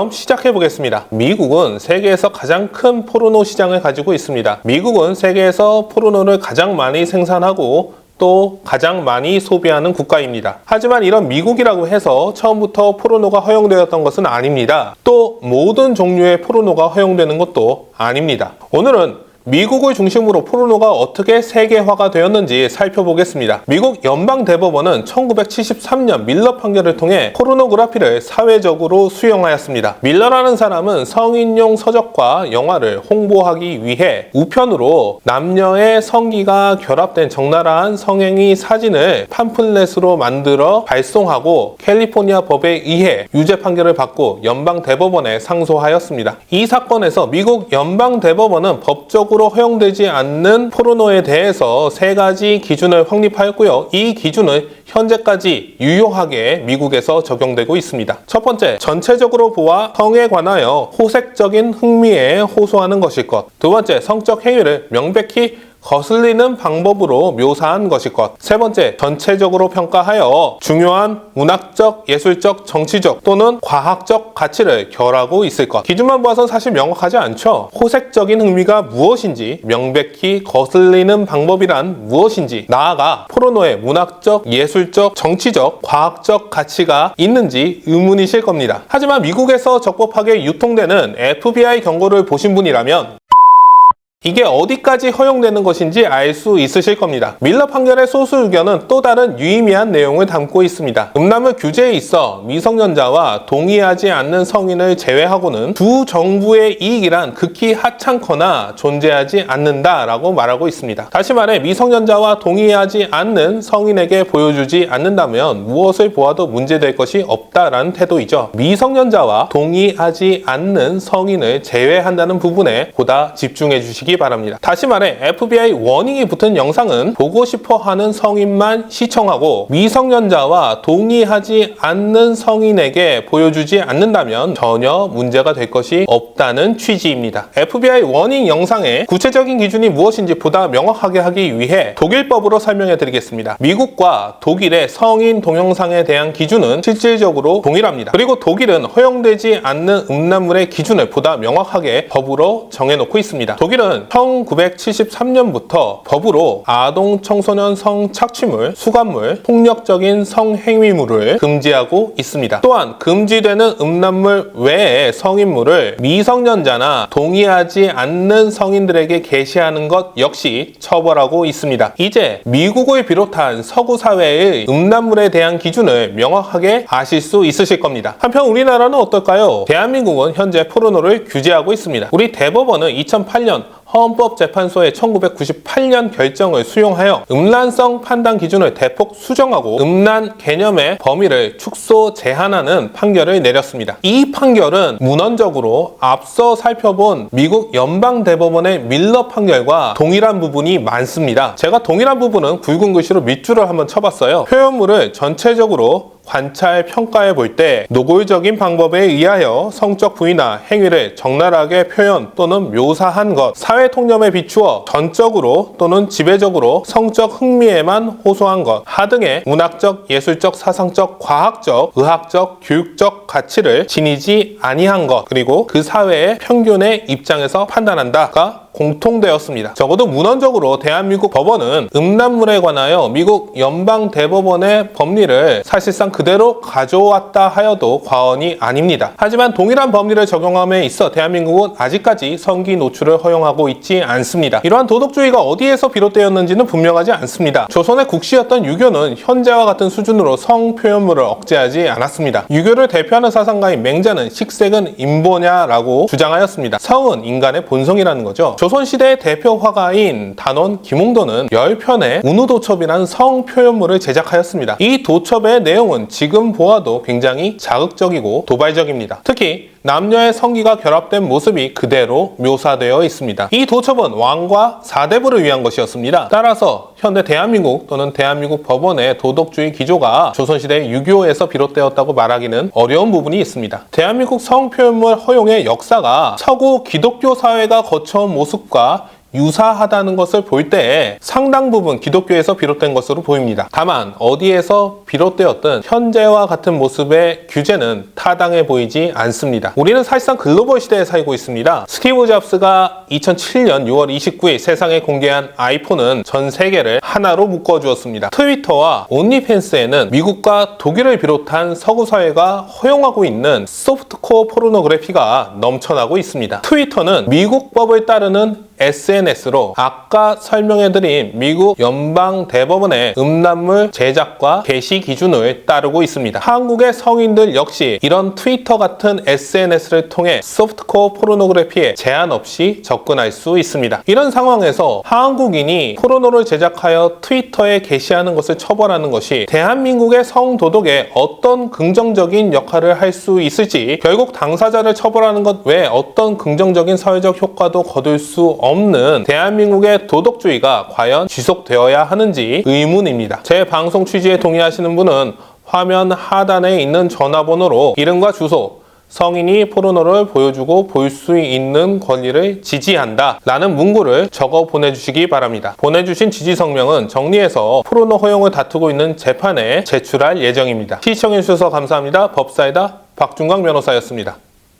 그럼 시작해 보겠습니다. 미국은 세계에서 가장 큰 포르노 시장을 가지고 있습니다. 미국은 세계에서 포르노를 가장 많이 생산하고 또 가장 많이 소비하는 국가입니다. 하지만 이런 미국이라고 해서 처음부터 포르노가 허용되었던 것은 아닙니다. 또 모든 종류의 포르노가 허용되는 것도 아닙니다. 오늘은 미국을 중심으로 포르노가 어떻게 세계화가 되었는지 살펴보겠습니다. 미국 연방대법원은 1973년 밀러 판결을 통해 포르노그래피를 사회적으로 수용하였습니다. 밀러라는 사람은 성인용 서적과 영화를 홍보하기 위해 우편으로 남녀의 성기가 결합된 적나라한 성행위 사진을 팜플렛으로 만들어 발송하고 캘리포니아 법에 의해 유죄 판결을 받고 연방대법원에 상소하였습니다. 이 사건에서 미국 연방대법원은 법적으로 허용되지 않는 포르노에 대해서 3가지 기준을 확립하였고요. 이 기준은 현재까지 유효하게 미국에서 적용되고 있습니다. 첫 번째, 전체적으로 보아 성에 관하여 호색적인 흥미에 호소하는 것일 것. 두 번째, 성적 행위를 명백히 거슬리는 방법으로 묘사한 것일 것. 세 번째, 전체적으로 평가하여 중요한 문학적, 예술적, 정치적 또는 과학적 가치를 결하고 있을 것. 기준만 보아서 사실 명확하지 않죠. 호색적인 흥미가 무엇인지, 명백히 거슬리는 방법이란 무엇인지, 나아가 포르노에 문학적, 예술적, 정치적, 과학적 가치가 있는지 의문이실 겁니다. 하지만 미국에서 적법하게 유통되는 FBI 경고를 보신 분이라면 이게 어디까지 허용되는 것인지 알 수 있으실 겁니다. 밀러 판결의 소수 의견은 또 다른 유의미한 내용을 담고 있습니다. 음란물 규제에 있어 미성년자와 동의하지 않는 성인을 제외하고는 두 정부의 이익이란 극히 하찮거나 존재하지 않는다라고 말하고 있습니다. 다시 말해 미성년자와 동의하지 않는 성인에게 보여주지 않는다면 무엇을 보아도 문제될 것이 없다라는 태도이죠. 미성년자와 동의하지 않는 성인을 제외한다는 부분에 보다 집중해 주시기 바랍니다. 다시 말해 FBI 워닝이 붙은 영상은 보고 싶어 하는 성인만 시청하고 미성년자와 동의하지 않는 성인에게 보여주지 않는다면 전혀 문제가 될 것이 없다는 취지입니다. FBI 워닝 영상의 구체적인 기준이 무엇인지 보다 명확하게 하기 위해 독일법으로 설명해 드리겠습니다. 미국과 독일의 성인 동영상에 대한 기준은 실질적으로 동일합니다. 그리고 독일은 허용되지 않는 음란물의 기준을 보다 명확하게 법으로 정해놓고 있습니다. 독일은 1973년부터 법으로 아동 청소년 성착취물, 수감물, 폭력적인 성행위물을 금지하고 있습니다. 또한 금지되는 음란물 외의 성인물을 미성년자나 동의하지 않는 성인들에게 게시하는 것 역시 처벌하고 있습니다. 이제 미국을 비롯한 서구 사회의 음란물에 대한 기준을 명확하게 아실 수 있으실 겁니다. 한편 우리나라는 어떨까요? 대한민국은 현재 포르노를 규제하고 있습니다. 우리 대법원은 2008년 헌법재판소의 1998년 결정을 수용하여 음란성 판단 기준을 대폭 수정하고 음란 개념의 범위를 축소 제한하는 판결을 내렸습니다. 이 판결은 문헌적으로 앞서 살펴본 미국 연방대법원의 밀러 판결과 동일한 부분이 많습니다. 제가 동일한 부분은 굵은 글씨로 밑줄을 한번 쳐봤어요. 표현물을 전체적으로 관찰, 평가해 볼 때 노골적인 방법에 의하여 성적 부위나 행위를 적나라하게 표현 또는 묘사한 것, 사회 통념에 비추어 전적으로 또는 지배적으로 성적 흥미에만 호소한 것, 하등의 문학적, 예술적, 사상적, 과학적, 의학적, 교육적 가치를 지니지 아니한 것, 그리고 그 사회의 평균의 입장에서 판단한다가 공통되었습니다. 적어도 문헌적으로 대한민국 법원은 음란물에 관하여 미국 연방대법원의 법리를 사실상 그대로 가져왔다 하여도 과언이 아닙니다. 하지만 동일한 법리를 적용함에 있어 대한민국은 아직까지 성기 노출을 허용하고 있지 않습니다. 이러한 도덕주의가 어디에서 비롯되었는지는 분명하지 않습니다. 조선의 국시였던 유교는 현재와 같은 수준으로 성 표현물을 억제하지 않았습니다. 유교를 대표하는 사상가인 맹자는 식색은 인보냐라고 주장하였습니다. 성은 인간의 본성이라는 거죠. 조선시대의 대표 화가인 단원 김홍도는 10편의 운우도첩이라는 성 표현물을 제작하였습니다. 이 도첩의 내용은 지금 보아도 굉장히 자극적이고 도발적입니다. 특히 남녀의 성기가 결합된 모습이 그대로 묘사되어 있습니다. 이 도첩은 왕과 사대부를 위한 것이었습니다. 따라서 현대 대한민국 또는 대한민국 법원의 도덕주의 기조가 조선시대 유교에서 비롯되었다고 말하기는 어려운 부분이 있습니다. 대한민국 성표현물 허용의 역사가 서구 기독교 사회가 거쳐온 모습과 유사하다는 것을 볼 때 상당 부분 기독교에서 비롯된 것으로 보입니다. 다만 어디에서 비롯되었든 현재와 같은 모습의 규제는 타당해 보이지 않습니다. 우리는 사실상 글로벌 시대에 살고 있습니다. 스티브 잡스가 2007년 6월 29일 세상에 공개한 아이폰은 전 세계를 하나로 묶어주었습니다. 트위터와 온리팬스에는 미국과 독일을 비롯한 서구 사회가 허용하고 있는 소프트코어 포르노그래피가 넘쳐나고 있습니다. 트위터는 미국 법을 따르는 SNS로 아까 설명해드린 미국 연방대법원의 음란물 제작과 게시 기준을 따르고 있습니다. 한국의 성인들 역시 이런 트위터 같은 SNS를 통해 소프트코어 포르노그래피에 제한 없이 접근할 수 있습니다. 이런 상황에서 한국인이 포르노를 제작하여 트위터에 게시하는 것을 처벌하는 것이 대한민국의 성도덕에 어떤 긍정적인 역할을 할 수 있을지, 결국 당사자를 처벌하는 것 외에 어떤 긍정적인 사회적 효과도 거둘 수 없는 대한민국의 도덕주의가 과연 지속되어야 하는지 의문입니다. 제 방송 취지에 동의하시는 분은 화면 하단에 있는 전화번호로 이름과 주소, 성인이 포르노를 보여주고 볼 수 있는 권리를 지지한다 라는 문구를 적어 보내주시기 바랍니다. 보내주신 지지 성명은 정리해서 포르노 허용을 다투고 있는 재판에 제출할 예정입니다. 시청해주셔서 감사합니다. 법사이다 박준광 변호사였습니다.